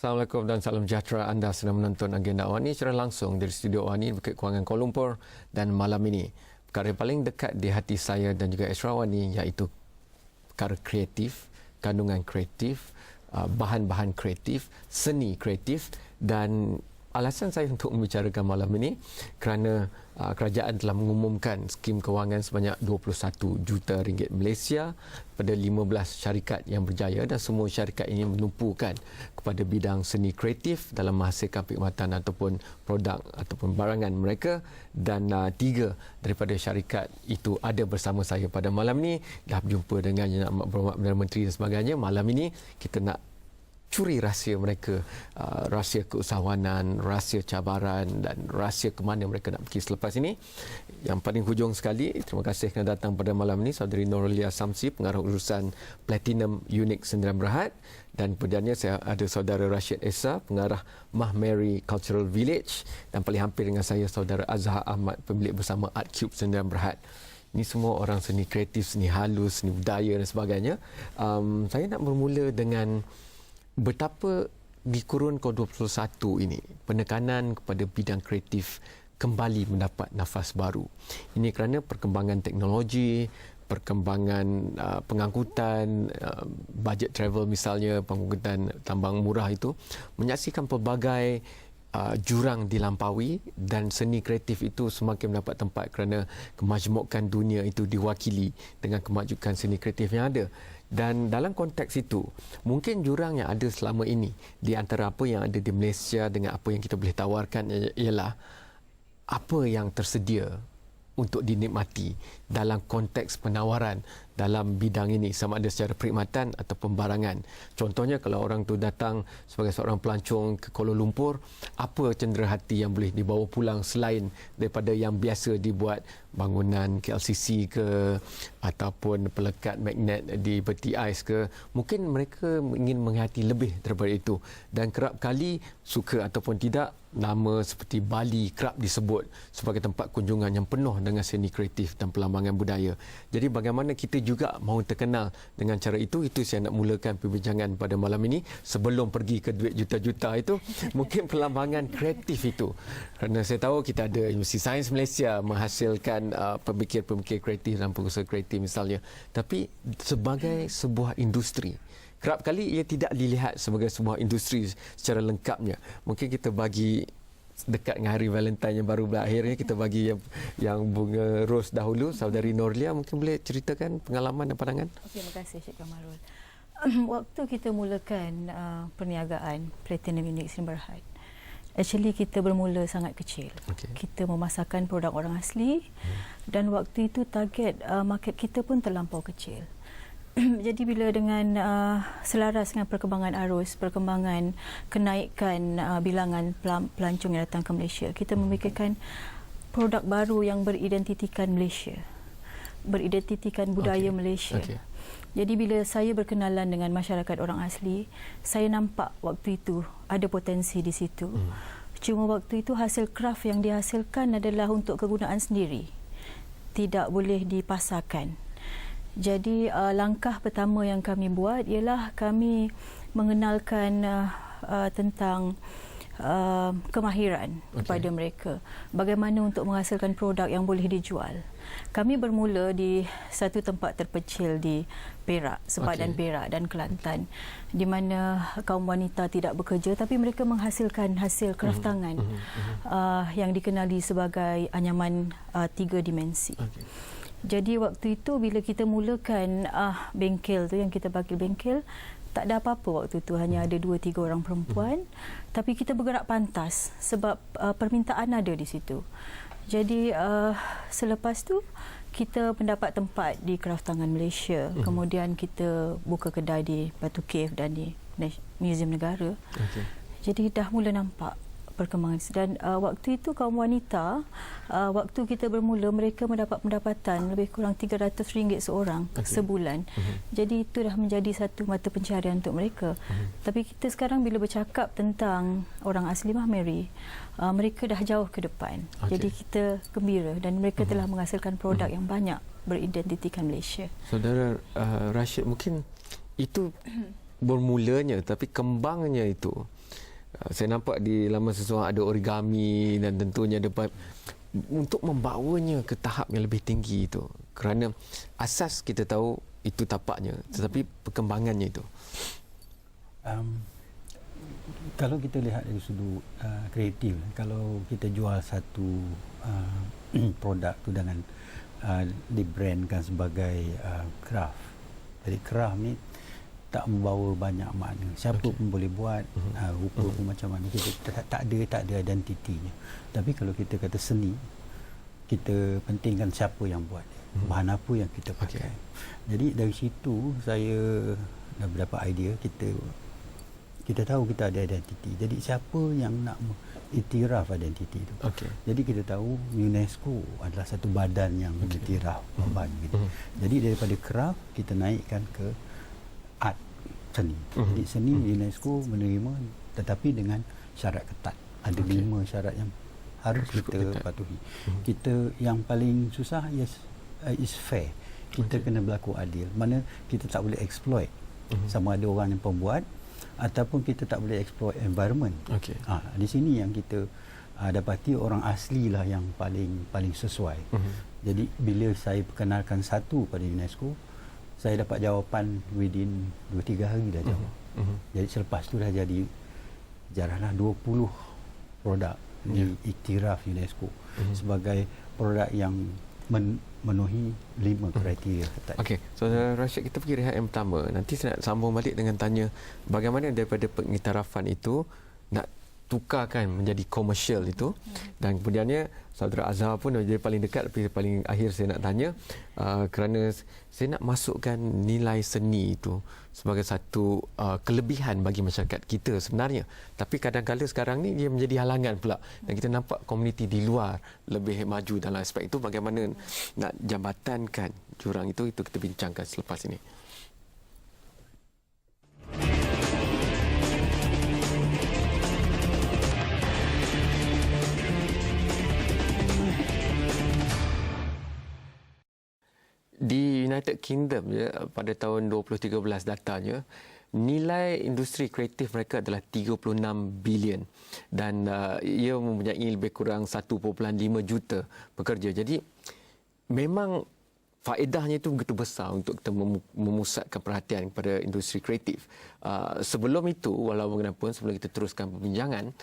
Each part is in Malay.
Assalamualaikum dan salam sejahtera. Anda sedang menonton agenda Awani secara langsung dari studio Awani Bukit Kewangan Kuala Lumpur, dan malam ini perkara yang paling dekat di hati saya dan juga Esra Awani iaitu perkara kreatif, kandungan kreatif, bahan-bahan kreatif, seni kreatif. Dan alasan saya untuk membicarakan malam ini kerana kerajaan telah mengumumkan skim kewangan sebanyak 21 juta ringgit Malaysia pada 15 syarikat yang berjaya, dan semua syarikat ini menumpukan kepada bidang seni kreatif dalam menghasilkan perkhidmatan ataupun produk ataupun barangan mereka. Dan 3 daripada syarikat itu ada bersama saya pada malam ini. Dah berjumpa dengan Yang Amat Berhormat Perdana Menteri dan sebagainya. Malam ini kita nak curi rahsia mereka, rahsia keusahawanan, rahsia cabaran dan rahsia ke mana mereka nak pergi selepas ini. Yang paling hujung sekali, terima kasih kerana datang pada malam ini Saudari Norelia Samsi, pengarah urusan Platinum Unique Sdn Bhd, dan kemudiannya saya ada Saudara Rashid Esa, pengarah Mahmeri Cultural Village, dan paling hampir dengan saya Saudara Azhar Ahmad, pemilik bersama Art Cube Sdn Bhd. Ini semua orang seni kreatif, seni halus, seni budaya dan sebagainya. Saya nak bermula dengan betapa di kurun ke-21 ini penekanan kepada bidang kreatif kembali mendapat nafas baru. Ini kerana perkembangan teknologi, perkembangan pengangkutan, bajet travel misalnya, pengangkutan tambang murah itu menyaksikan pelbagai jurang dilampaui, dan seni kreatif itu semakin mendapat tempat kerana kemajmukan dunia itu diwakili dengan kemajukan seni kreatif yang ada. Dan dalam konteks itu, mungkin jurang yang ada selama ini di antara apa yang ada di Malaysia dengan apa yang kita boleh tawarkan ialah apa yang tersedia untuk dinikmati dalam konteks penawaran dalam bidang ini, sama ada secara perkhidmatan atau pembarangan. Contohnya kalau orang tu datang sebagai seorang pelancong ke Kuala Lumpur, apa cenderahati yang boleh dibawa pulang selain daripada yang biasa dibuat, bangunan KLCC ke ataupun pelekat magnet di peti ais ke. Mungkin mereka ingin menghayati lebih daripada itu, dan kerap kali suka ataupun tidak, nama seperti Bali kerap disebut sebagai tempat kunjungan yang penuh dengan seni kreatif dan perlambangan budaya. Jadi bagaimana kita juga mahu terkenal dengan cara itu saya nak mulakan perbincangan pada malam ini. Sebelum pergi ke duit juta-juta itu, mungkin perlambangan kreatif itu. Kerana saya tahu kita ada Universiti Sains Malaysia menghasilkan pemikir-pemikir kreatif dan pengusaha kreatif misalnya. Tapi sebagai sebuah industri, kerap kali ia tidak dilihat sebagai sebuah industri secara lengkapnya. Mungkin kita bagi dekat dengan hari Valentine yang baru berakhir ni, kita bagi yang bunga ros dahulu. Saudari Norelia mungkin boleh ceritakan pengalaman dan pandangan. Okey, terima kasih Syed Kamarul. Waktu kita mulakan perniagaan Platinum Unique Sdn Bhd, actually kita bermula sangat kecil. Kita memasarkan produk orang asli, dan waktu itu target market kita pun terlampau kecil. Jadi bila dengan selaras dengan perkembangan arus, perkembangan kenaikan bilangan pelancong yang datang ke Malaysia, kita memikirkan produk baru yang beridentitikan Malaysia, beridentitikan budaya Malaysia. Jadi bila saya berkenalan dengan masyarakat orang asli, saya nampak waktu itu ada potensi di situ. Cuma waktu itu hasil kraft yang dihasilkan adalah untuk kegunaan sendiri, tidak boleh dipasarkan. Jadi langkah pertama yang kami buat ialah kami mengenalkan tentang kemahiran kepada mereka, bagaimana untuk menghasilkan produk yang boleh dijual. Kami bermula di satu tempat terpencil di Perak, sepadan Perak dan Kelantan, di mana kaum wanita tidak bekerja tapi mereka menghasilkan hasil kraft tangan yang dikenali sebagai anyaman 3 dimensi. Jadi waktu itu bila kita mulakan bengkel tu, yang kita panggil bengkel, tak ada apa-apa waktu tu, hanya ada 2-3 orang perempuan, tapi kita bergerak pantas sebab permintaan ada di situ. Jadi selepas tu kita mendapat tempat di Kraft Tangan Malaysia, kemudian kita buka kedai di Batu Cave dan di Museum Negara. Jadi dah mula nampak perkembangan. Dan waktu itu kaum wanita, waktu kita bermula, mereka mendapat pendapatan lebih kurang RM300 seorang sebulan. Jadi itu dah menjadi satu mata pencaharian untuk mereka. Tapi kita sekarang bila bercakap tentang orang asli Mahmeri, mereka dah jauh ke depan. Jadi kita gembira, dan mereka telah menghasilkan produk yang banyak beridentitikan Malaysia. Saudara Rashid, mungkin itu bermulanya, tapi kembangnya itu Saya nampak di laman seseorang ada origami dan tentunya ada untuk membawanya ke tahap yang lebih tinggi itu. Kerana asas kita tahu itu tapaknya, tetapi perkembangannya itu. Kalau kita lihat dari sudut kreatif, kalau kita jual satu produk tu dengan dibrandkan sebagai craft. Jadi craft ni tak membawa banyak makna. Siapa pun boleh buat, rupa pun macam mana, kita tak ada identitinya. Tapi kalau kita kata seni, kita pentingkan siapa yang buat, bahan apa yang kita pakai. Jadi dari situ saya dah berdapat idea, kita tahu kita ada identiti. Jadi siapa yang nak iktiraf identiti itu. Jadi kita tahu UNESCO adalah satu badan yang mengiktiraf gitu. Jadi daripada craft kita naikkan ke art, seni. Jadi seni UNESCO menerima, tetapi dengan syarat ketat. Ada 5 syarat yang harus kita patuhi. Kita yang paling susah is fair. Kita kena berlaku adil. Mana kita tak boleh exploit sama ada orang yang pembuat ataupun kita tak boleh exploit environment. Di sini yang kita dapati orang asli lah yang paling sesuai. Jadi bila saya perkenalkan satu pada UNESCO, saya dapat jawapan within 2-3 hari dah jawab. Jadi selepas tu dah jadi jarahlah 20 produk diiktiraf UNESCO sebagai produk yang memenuhi 5 kriteria ketat. Okey, so Rashid, kita pergi rehat yang pertama. Nanti saya nak sambung balik dengan tanya bagaimana daripada pengiktirafan itu nak tukarkan menjadi komersial itu, dan kemudiannya Saudara Azhar pun jadi paling dekat, tapi paling akhir saya nak tanya kerana saya nak masukkan nilai seni itu sebagai satu kelebihan bagi masyarakat kita sebenarnya, tapi kadang-kadang sekarang ni dia menjadi halangan pula, dan kita nampak komuniti di luar lebih maju dalam aspek itu. Bagaimana nak jambatankan jurang itu kita bincangkan selepas ini. Di United Kingdom pada tahun 2013 datanya, nilai industri kreatif mereka adalah 36 bilion dan ia mempunyai lebih kurang 1.5 juta pekerja. Jadi memang faedahnya itu begitu besar untuk kita memusatkan perhatian kepada industri kreatif. Sebelum itu, walau bagaimanapun, sebelum kita teruskan perbincangan,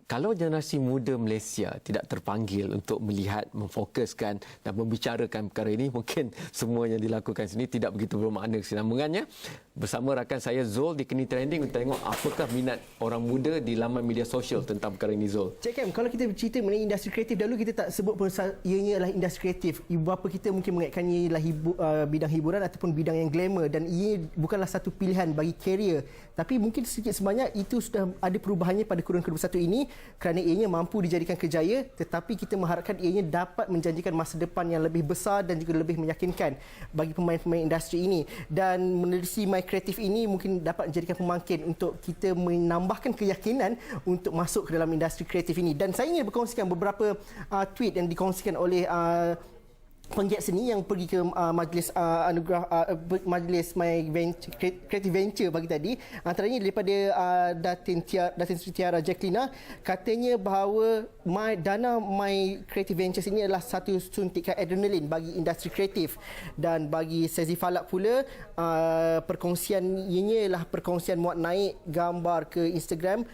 kalau generasi muda Malaysia tidak terpanggil untuk melihat, memfokuskan dan membicarakan perkara ini, mungkin semua yang dilakukan sini tidak begitu bermakna kesinambungannya. Bersama rakan saya Zul di Kini Trending untuk tengok apakah minat orang muda di laman media sosial tentang perkara ini, Zul. Cik Kam, kalau kita bercerita mengenai industri kreatif, dahulu kita tak sebut pun ianya adalah industri kreatif. Ibu bapa kita mungkin mengaitkannya ialah bidang hiburan ataupun bidang yang glamour, dan ia bukanlah satu pilihan bagi karier. Tapi mungkin sedikit sebanyak itu sudah ada perubahannya pada kurun ke-21 ini, kerana ianya mampu dijadikan kerjaya, tetapi kita mengharapkan ianya dapat menjanjikan masa depan yang lebih besar dan juga lebih meyakinkan bagi pemain-pemain industri ini. Dan menerusi My Creative ini mungkin dapat menjadikan pemangkin untuk kita menambahkan keyakinan untuk masuk ke dalam industri kreatif ini. Dan saya ingin berkongsikan beberapa tweet yang dikongsikan oleh penggiat seni yang pergi ke majlis majlis My Creative Venture pagi tadi. Antaranya daripada Datin Sri Tiara Jacqueline, katanya bahawa dana My Creative Ventures ini adalah satu suntikan adrenalin bagi industri kreatif. Dan bagi Sezi Falak pula, perkongsian ianya ialah perkongsian muat naik gambar ke Instagram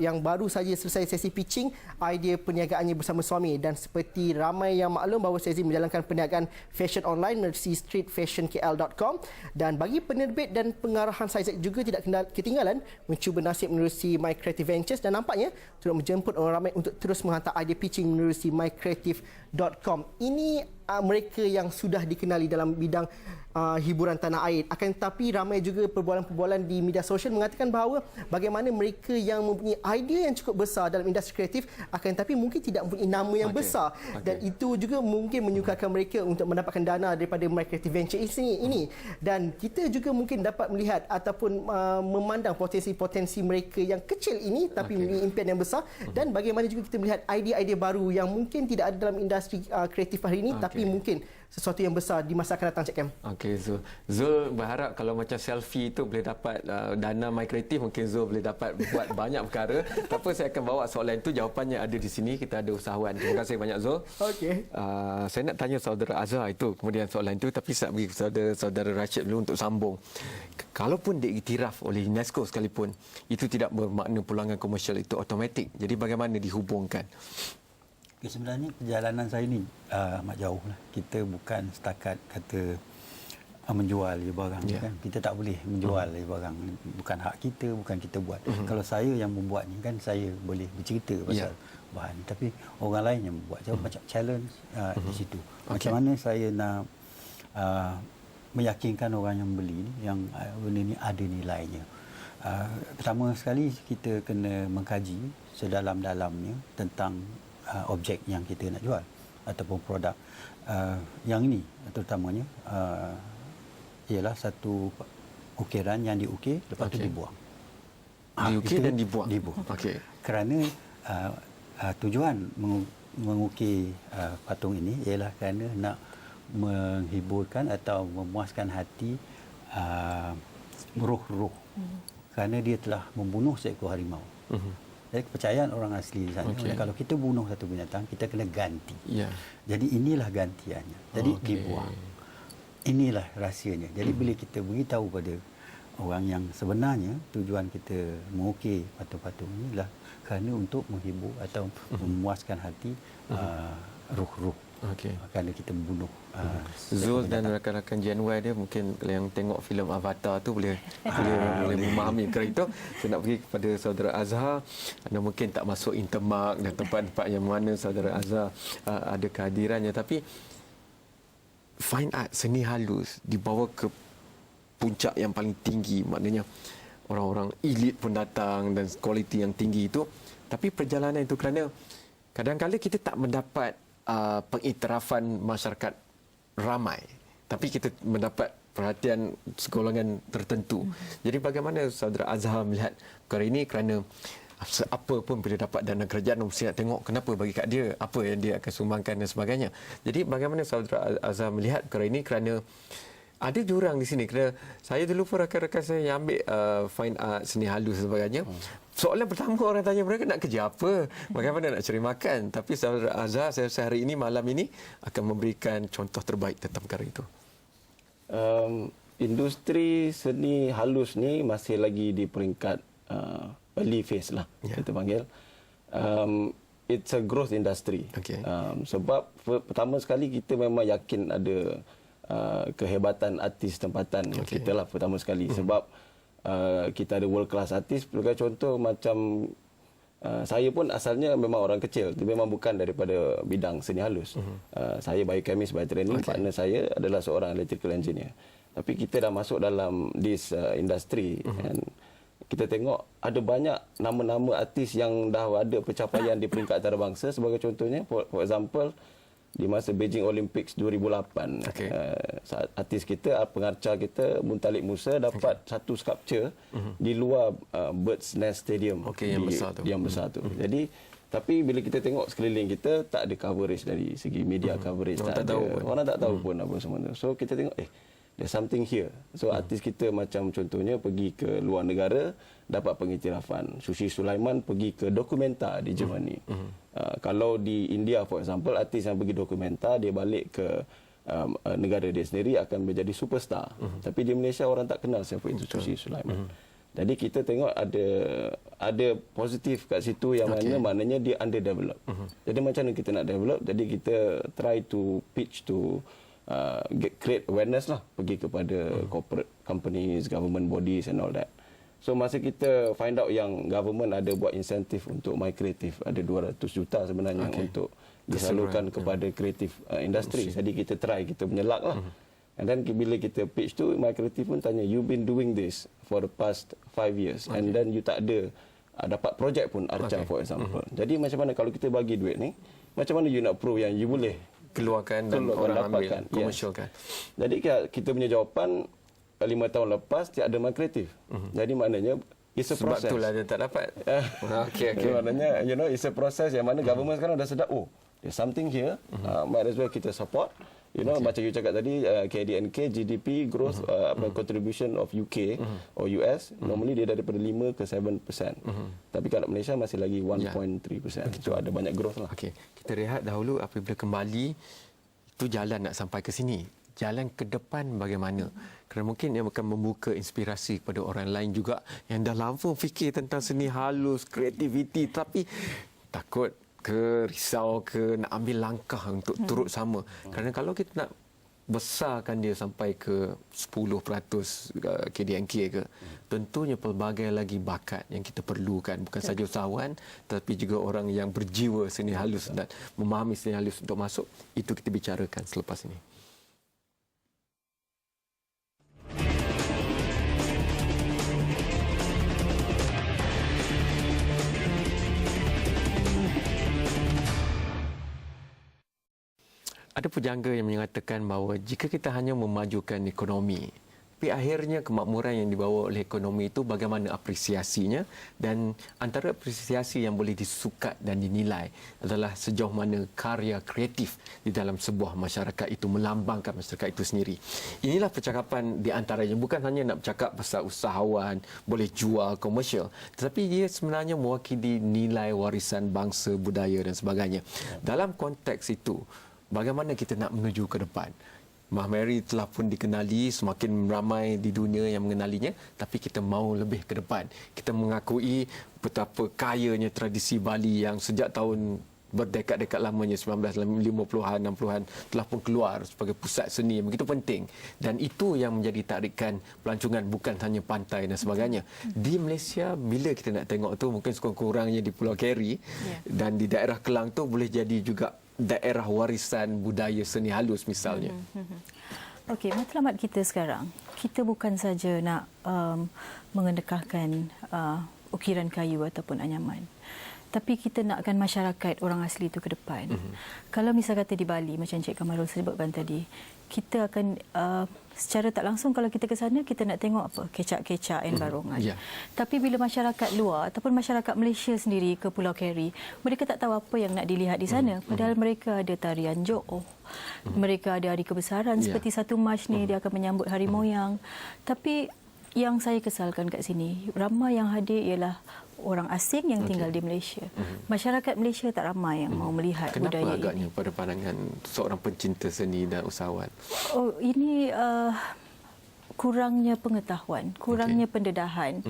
yang baru saja selesai sesi pitching idea perniagaannya bersama suami. Dan seperti ramai yang maklum bahawa Sezi menjalankan perniagaan fashion online melalui streetfashionkl.com, dan bagi penerbit dan pengarahan Saizek juga tidak ketinggalan mencuba nasib menerusi My Creative Ventures, dan nampaknya turut menjemput orang ramai untuk terus menghantar idea pitching menerusi mycreative.com. Ini mereka yang sudah dikenali dalam bidang hiburan tanah air. Akan tetapi ramai juga perbualan-perbualan di media sosial mengatakan bahawa bagaimana mereka yang mempunyai idea yang cukup besar dalam industri kreatif, akan tetapi mungkin tidak mempunyai nama yang besar. Dan itu juga mungkin menyukarkan mereka untuk mendapatkan dana daripada My Creative Venture ini. Dan kita juga mungkin dapat melihat ataupun memandang potensi-potensi mereka yang kecil ini tapi mempunyai impian yang besar. Dan bagaimana juga kita melihat idea-idea baru yang mungkin tidak ada dalam industri industri kreatif hari ini, tapi mungkin sesuatu yang besar di masa akan datang, Cik Kam. Okey, Zul. Zul berharap kalau macam selfie tu boleh dapat dana MyCreative, mungkin Zul boleh dapat buat banyak perkara. Tak apa, saya akan bawa soalan itu, jawapannya ada di sini. Kita ada usahawan. Terima kasih banyak, Zul. Okey. Saya nak tanya saudara Azhar itu, kemudian soalan itu, tapi saya bagi saudara Rashid dulu untuk sambung. Kalaupun diiktiraf oleh UNESCO sekalipun, itu tidak bermakna pulangan komersial itu automatik. Jadi bagaimana dihubungkan? Okay, sebenarnya perjalanan saya ni amat jauh lah. Kita bukan setakat kata menjual je barang kan. Kita tak boleh menjual je barang. Bukan hak kita, bukan kita buat. Kalau saya yang membuat ni kan, saya boleh bercerita pasal bahan. Tapi orang lain yang membuat. Macam challenge di situ. Macam mana saya nak meyakinkan orang yang beli ni yang benda ni ada nilainya. Pertama sekali kita kena mengkaji sedalam-dalamnya tentang objek yang kita nak jual ataupun produk. Yang ini terutamanya ialah satu ukiran yang diukir lepas tu dibuang. Diukir dan dibuang. Okey. Kerana tujuan mengukir patung ini ialah kerana nak menghiburkan atau memuaskan hati roh-roh. Kerana dia telah membunuh seekor harimau. Jadi kepercayaan orang asli di sana, kalau kita bunuh satu binatang, kita kena ganti. Jadi inilah gantiannya. Jadi dibuang. Inilah rahsianya. Jadi bila kita beritahu pada orang yang sebenarnya tujuan kita mengukir patung-patung ini adalah kerana untuk menghibur atau memuaskan hati roh-roh. Kerana kita membunuh. Zul dan rakan-rakan Gen Y dia mungkin yang tengok filem Avatar tu boleh memahami kerana itu. Saya nak pergi kepada saudara Azhar. Anda mungkin tak masuk Intermark dan tempat-tempat yang mana saudara Azhar ada kehadirannya, tapi fine art, seni halus dibawa ke puncak yang paling tinggi, maknanya orang-orang elit pun datang dan kualiti yang tinggi itu. Tapi perjalanan itu kerana kadang-kadang kita tak mendapat pengiktirafan masyarakat ramai, tapi kita mendapat perhatian segolongan tertentu. Jadi bagaimana saudara Azhar melihat perkara ini, kerana apa pun bila dapat dana kerajaan mesti nak tengok kenapa bagi kat dia, apa yang dia akan sumbangkan dan sebagainya. Jadi bagaimana saudara Azhar melihat perkara ini, kerana ada jurang di sini. Kerana saya dulu pun rakan-rakan saya yang ambil fine art, seni halus dan sebagainya, soalan pertama orang tanya mereka nak kerja apa, bagaimana nak cari makan. Tapi saudara Azhar, saya rasa hari ini, malam ini akan memberikan contoh terbaik tentang perkara itu. Industri seni halus ni masih lagi di peringkat early phase lah, kita panggil. It's a growth industry. Sebab pertama sekali kita memang yakin ada kehebatan artis tempatan kita lah pertama sekali. Sebab kita ada world class artis. Sebagai contoh macam saya pun asalnya memang orang kecil, memang bukan daripada bidang seni halus. Saya biochemist by training, partner saya adalah seorang electrical engineer. Tapi kita dah masuk dalam this industry, and kita tengok ada banyak nama-nama artis yang dah ada pencapaian di peringkat antarabangsa. Sebagai contohnya, for example, di masa Beijing Olympics 2008, artis kita, pengarcar kita Muntalik Musa dapat satu sculpture di luar Bird's Nest Stadium, yang besar tu. Jadi tapi bila kita tengok sekeliling kita, tak ada coverage dari segi media coverage, orang tak tahu pun apa semua tu. So kita tengok there's something here. So artis kita macam contohnya pergi ke luar negara, dapat pengiktirafan. Sushi Sulaiman pergi ke dokumenta di Germany. Kalau di India for example, artis yang pergi dokumenta, dia balik ke negara dia sendiri akan menjadi superstar. Tapi di Malaysia orang tak kenal siapa itu Sushi Sulaiman. Jadi kita tengok ada positif kat situ yang maknanya dia underdeveloped. Jadi macam mana kita nak develop? Jadi kita try to pitch to create awareness lah, pergi kepada corporate companies, government bodies and all that. So masa kita find out yang government ada buat insentif untuk MyCreative, ada 200 juta sebenarnya untuk disalurkan kepada kreatif industri. Jadi kita try, kita menyelak lah. And then bila kita pitch tu, MyCreative pun tanya, you've been doing this for the past 5 years and then you tak ada dapat projek pun, Arca for example. Jadi macam mana kalau kita bagi duit ni, macam mana you nak prove yang you boleh keluarkan dan orang ambil, komersialkan. Jadi kita punya jawapan 5 tahun lepas tiada MyCreative. Jadi maknanya it's a process. Sebab itulah dia tak dapat. Maknanya it's a process yang mana government sekarang dah sedar, there's something here, might as well kita support. You know, macam you cakap tadi, KDNK, GDP growth, contribution of UK or US, normally dia daripada 5 ke 7%. Tapi kalau Malaysia masih lagi 1.3%. So ada banyak growth lah. Okey, kita rehat dahulu. Apabila kembali, itu jalan nak sampai ke sini. Jalan ke depan bagaimana? Kerana mungkin ia akan membuka inspirasi kepada orang lain juga yang dah lama fikir tentang seni halus, kreativiti, tapi takut ke, risau ke, nak ambil langkah untuk turut sama. Kerana kalau kita nak besarkan dia sampai ke 10% KDNK ke, tentunya pelbagai lagi bakat yang kita perlukan. Bukan saja usahawan, tapi juga orang yang berjiwa seni halus dan memahami seni halus untuk masuk. Itu kita bicarakan selepas ini. Ada pujangga yang mengatakan bahawa jika kita hanya memajukan ekonomi, tapi akhirnya kemakmuran yang dibawa oleh ekonomi itu bagaimana apresiasinya, dan antara apresiasi yang boleh disukat dan dinilai adalah sejauh mana karya kreatif di dalam sebuah masyarakat itu melambangkan masyarakat itu sendiri. Inilah percakapan di antaranya, bukan hanya nak bercakap pasal usahawan, boleh jual, komersial, tetapi dia sebenarnya mewakili nilai warisan bangsa, budaya dan sebagainya. Dalam konteks itu, bagaimana kita nak menuju ke depan? Mah Mary telah pun dikenali, semakin ramai di dunia yang mengenalinya, tapi kita mahu lebih ke depan. Kita mengakui betapa kayanya tradisi Bali yang sejak tahun berdekad-dekad lamanya, 1950-an, 60-an, telah pun keluar sebagai pusat seni yang begitu penting. Dan itu yang menjadi tarikan pelancongan, bukan hanya pantai dan sebagainya. Di Malaysia, bila kita nak tengok tu, mungkin sekurang-kurangnya di Pulau Keri dan di daerah Kelang tu boleh jadi juga daerah warisan budaya seni halus misalnya. Okey, matlamat kita sekarang, kita bukan saja nak mengendekahkan ukiran kayu ataupun anyaman, tapi kita nakkan masyarakat orang asli itu ke depan. Kalau misal kata di Bali, macam Encik Kamarul sebutkan tadi, kita akan secara tak langsung kalau kita ke sana, kita nak tengok apa? Kecak-kecak environment. Tapi bila masyarakat luar ataupun masyarakat Malaysia sendiri ke Pulau Keri, mereka tak tahu apa yang nak dilihat di sana. Padahal mereka ada tarian Jo'oh. Mereka ada hari kebesaran seperti 1 Mac ni, dia akan menyambut Hari Moyang. Tapi yang saya kesalkan kat sini, ramai yang hadir ialah orang asing yang tinggal di Malaysia. Masyarakat Malaysia tak ramai yang mau melihat budaya ini. Kenapa agaknya pada pandangan seorang pencinta seni dan usahawan? Oh, ini kurangnya pengetahuan, kurangnya pendedahan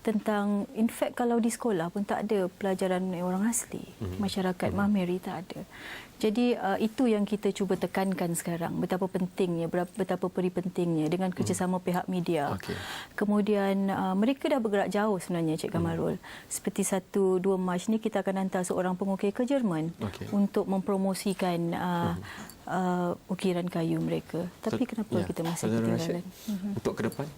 tentang, in fact kalau di sekolah pun tak ada pelajaran orang asli. Masyarakat Mah Mary tak ada. Jadi itu yang kita cuba tekankan sekarang, betapa pentingnya, betapa peri pentingnya dengan kerjasama pihak media. Kemudian mereka dah bergerak jauh sebenarnya, Cik Kamarul. Seperti 1-2 Mac ni kita akan hantar seorang pengukir ke Jerman untuk mempromosikan ukiran kayu mereka. Tapi kenapa kita masih ketinggalan? Untuk ke depan?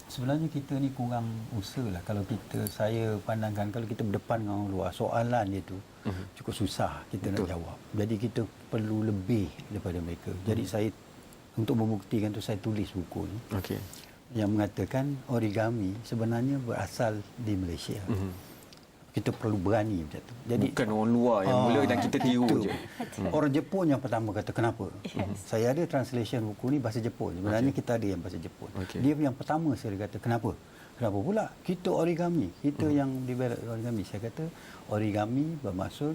Sebenarnya kita ni kurang usaha lah. Kalau saya pandangkan, kalau kita berdepan dengan orang luar, soalan dia tu cukup susah kita nak jawab. Jadi kita perlu lebih daripada mereka. Jadi saya, untuk membuktikan tu, saya tulis buku ni yang mengatakan origami sebenarnya berasal di Malaysia. Kita perlu berani macam tu. Jadi bukan orang luar yang mula dan kita tiru je. Orang Jepun yang pertama kata kenapa? Saya ada translation buku ni bahasa Jepun. Sebenarnya kita ada yang bahasa Jepun. Dia yang pertama saya kata kenapa? Kenapa pula? Kita origami. Kita yang develop origami. Saya kata origami bermaksud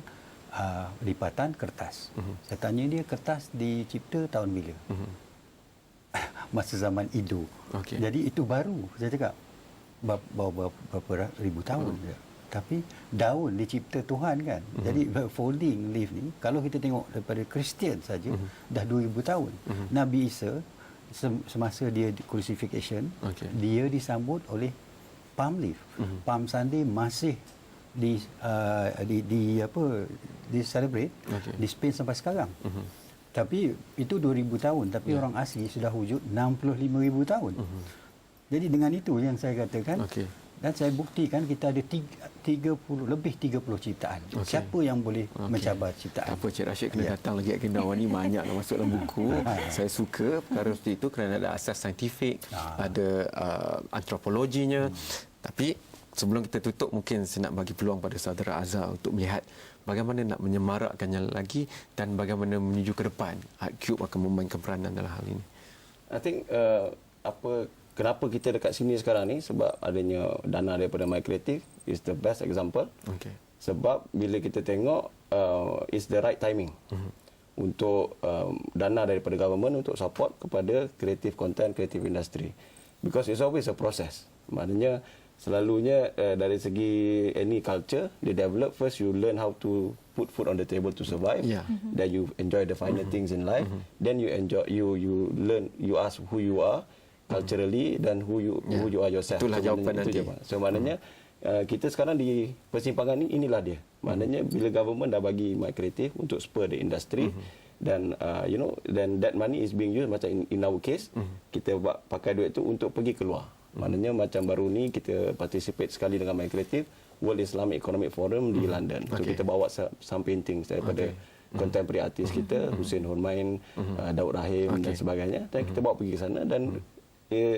lipatan kertas. Saya tanya dia, kertas dicipta tahun bila? Masa zaman Edo. Jadi itu baru. Saya cakap berapa ribu tahun. Tapi daun dicipta Tuhan kan. Jadi folding leaf ni, kalau kita tengok daripada Kristian saja, dah 2000 tahun. Nabi Isa semasa dia crucifixion, dia disambut oleh palm leaf. Palm Sunday masih di celebrate di Spain sampai sekarang. Tapi itu 2000 tahun, tapi orang asli sudah wujud 65,000 tahun. Jadi dengan itu yang saya katakan, dan saya buktikan kita ada 30 ciptaan. Siapa yang boleh mencabar ciptaan? Apa Cik Rashid kena datang lagi kat Kendawan ni, banyak nak masuk dalam buku. Saya suka perkara seperti itu kerana ada asas saintifik, ada antropologinya. Tapi sebelum kita tutup, mungkin saya nak bagi peluang pada saudara Azhar untuk melihat bagaimana nak menyemarakkannya lagi dan bagaimana menuju ke depan Art Cube akan memainkan peranan dalam hal ini? I think kenapa kita dekat sini sekarang ni, sebab adanya dana daripada My Creative is the best example. Okay. Sebab bila kita tengok is the right timing untuk dana daripada government untuk support kepada creative content, creative industry. Because it's always a process. Maknanya selalunya dari segi any culture, they develop, first you learn how to put food on the table to survive. Yeah. Then you enjoy the finer things in life. Then you enjoy, you learn, you ask who you are culturally dan who you are yourself. Itulah jawapan nanti. So maknanya kita sekarang di persimpangan ni, inilah dia. Maknanya bila government dah bagi My Creative untuk spur the industry, dan then that money is being used, macam in our case, kita pakai duit tu untuk pergi keluar. Maknanya macam baru ni kita participate sekali dengan My Creative World Islamic Economic Forum di London. So kita bawa some paintings daripada contemporary artist kita, Hussein Hormain, Daud Rahim dan sebagainya, dan kita bawa pergi ke sana, dan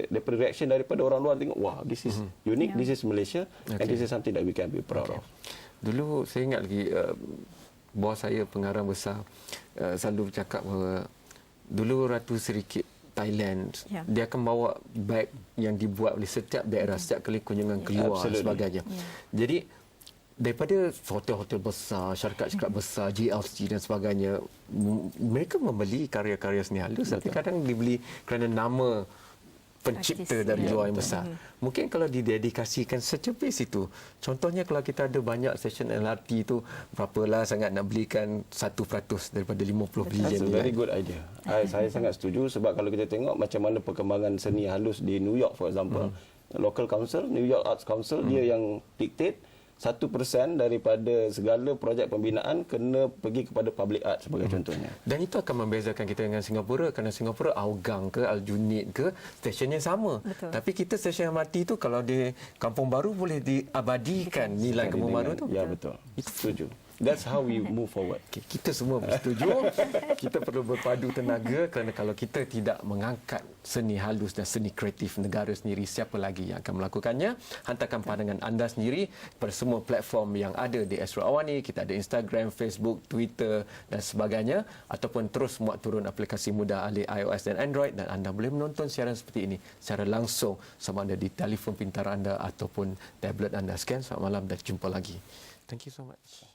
daripada reaction daripada orang luar tengok, wow, this is unique, this is Malaysia, and this is something that we can be proud of. Dulu saya ingat lagi bos saya pengarang besar selalu bercakap bahawa dulu Ratu Serikit Thailand, dia akan bawa beg yang dibuat oleh setiap daerah setiap kali kunjungan keluar dan sebagainya. Jadi daripada hotel-hotel besar, syarikat-syarikat besar, GLC dan sebagainya, mereka membeli karya-karya seni halus, tapi kadang dibeli kerana nama pencipta dari luar yang besar. Mungkin kalau didedikasikan secepis itu. Contohnya kalau kita ada banyak stesen LRT itu, berapalah sangat nak belikan 1% daripada 50 bilion. That's a very good idea. Saya sangat setuju, sebab kalau kita tengok macam mana perkembangan seni halus di New York, for example, local council, New York Arts Council, dia yang dictate 1% daripada segala projek pembinaan kena pergi kepada public art sebagai contohnya. Dan itu akan membezakan kita dengan Singapura, kerana Singapura Hougang ke Aljunied ke stesen yang sama. Betul. Tapi kita stesen MRT itu kalau di Kampung Baru boleh diabadikan nilai Kampung Baru itu. Ya, betul. Itu setuju. That's how we move forward. Okay, kita semua bersetuju. Kita perlu berpadu tenaga, kerana kalau kita tidak mengangkat seni halus dan seni kreatif negara sendiri, siapa lagi yang akan melakukannya? Hantarkan pandangan anda sendiri pada semua platform yang ada di Astro Awani. Kita ada Instagram, Facebook, Twitter dan sebagainya, ataupun terus muat turun aplikasi mudah alih iOS dan Android, dan anda boleh menonton siaran seperti ini secara langsung sama ada di telefon pintar anda ataupun tablet anda. Sekian, selamat malam dan jumpa lagi. Thank you so much.